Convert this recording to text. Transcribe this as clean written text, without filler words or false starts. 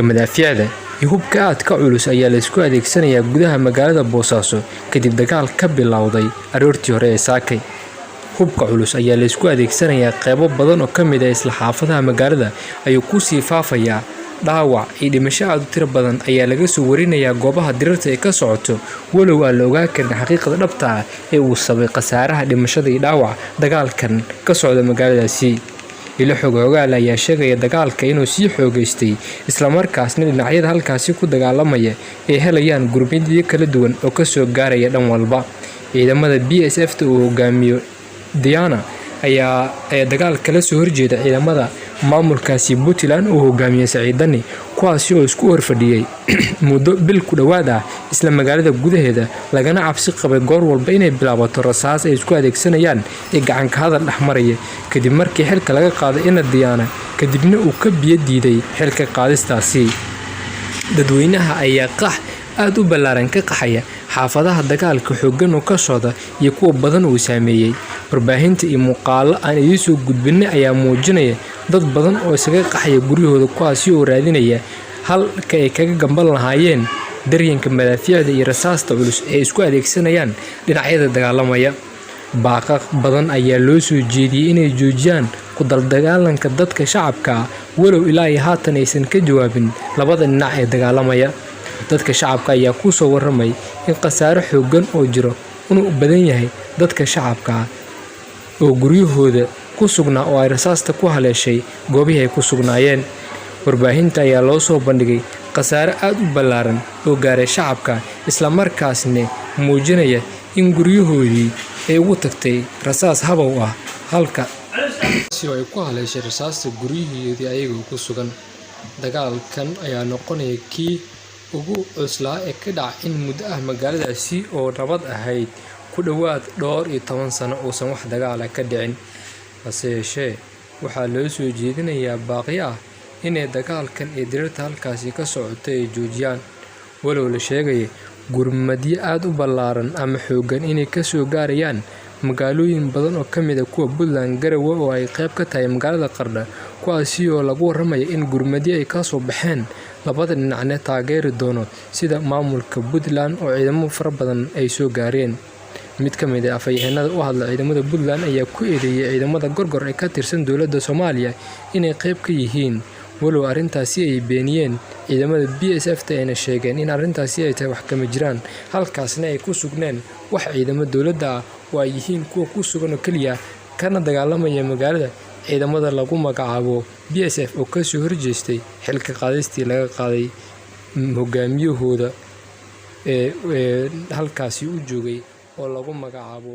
madaafiicda iyo hubka aadka culus ayaa la isku adeegsanayaa gudaha magaalada Bosaso kadib dagaal ka bilowday aroortii hore ee saakay. Hubka culus ayaa la isku adeegsanayaa qaybo badan oo ka mid ah isla xaafadaha magaalada ayuu ku sii faafayaa. Dhaawac iyo dhimasho aad u tiro badan ayaa laga soo warinayaa goobaha dirirta ee ka socoto, walow aan la ogaan karin xaqiiqada dhabta ah ee uu sababay khasaaraha dhimashada iyo dhaawac dagaalkan ka socda magaaladaasi. Ilo xogaal ayaa sheegaya dagaalka inuu sii xoogaystay isla markaasna dhinacyada halkaasi ku dagaalamaya ay helayaan gurmadyo kala duwan oo ka soo gaaraya dhan walba. Ciidamada BSF uu hogaamiyo Diana ayaa dagaal kala soo horjeeda ciidamada maamulkaasi Puntland uu hogaamiyo Sidaan, kuwaasi oo isku horfadhiyay muddo bil ku dhawaad ah isla magaalada gudaheeda, lagana cabsi qabay goor walba inay bilaabato rasaas ay isku adeegsanayaan ee gacan ka hadal dhexmaraya kadib markii xilka laga qaaday Diana kadibna uu ka biyo diiday xilka qaadistaasi. Dadweynaha ayaa qax aad u ballaaran ka qaxaya xaafadaha dagaalka xooggan oo ka socda iyo kuwa badan uu saameeyay. Warbaahinta iyo muuqaallo aan idin soo gudbinay ayaa muujinaya dad badan oo isaga qaxaya guryahooda kuwaasi oo raadinaya halka ay kaga gamban lahaayeen daryanka madaafiicda iyo rasaasta culus ee isku adeegsanayaan dhinacyada dagaalamaya. Baaqaq badan ayaa loo soo jeediyay inay joojiyaan ku dagaalanka dadka shacabka ah, walow ilaa haatan aysan ka jawaabin labada dhinac ee dagaalamaya. Dadka shacabka ayaa ku soo warramay in khasaare xooggan oo jiro inuu badan yahay dadka shacabka ah oo guryahooda ku sugnaa oo ay rasaasta ku haleeshay goobihii ay ku sugnaayeen. Warbaahinta ayaa loo soo bandhigay khasaare aad u ballaaran oo gaaray shacabka, isla markaasna muujinaya in guryahoodii ay ugu tagtay rasaas habow ah halka si ay ku haleeshay rasaasta guryahoodii ayagoo ku sugan. Dagaalkan ayaa noqonaya kii ugu cuslaa ee ka dhacay in muddo ah magaaladaasi oo nabad ahayd ku dhawaad dhowr iyo 10 sano uusan wax dagaal ah ka dhicin. Hase yeeshee waxaa loo soo jeedinayaa baaqyo ah inay dagaalkan iyo dirirta halkaasi ka socoto ay joojiyaan, walow la sheegay gurmadyo aad u ballaaran ama xooggan inay ka soo gaarayaan magaalooyin badan oo ka mid ah kuwa Puntland, Garowe oo ay qayb ka tahay magaalada Qardho, kuwaasi oo lagu warramay in gurmadyo ay ka soo baxeen labada dhinacna taageeri doono sida maamulka Puntland oo ciidamo fara badan ay soo gaareen. Mid ka mid ah afhayeenada u hadla ciidamada Puntland ayaa ku eedeeyay ciidamada gorgor ee ka tirsan dowladda Soomaaliya inay qayb ka yihiin, walow arrintaasi ay beeniyeen. Ciidamada BSF ayna sheegeen in arrintaasi ay tahay wax kama jiraan, halkaasna ay ku sugneen wax ciidamada dowladda ah oo ay yihiin kuwa ku sugan oo kaliya kana dagaalamaya magaalada. Ciidamada lagu magacaabo BSF oo ka soo horjeestay xilka qaadistii laga qaaday hogaamiyahooda ee halkaasi u joogay oo lagu magacaabo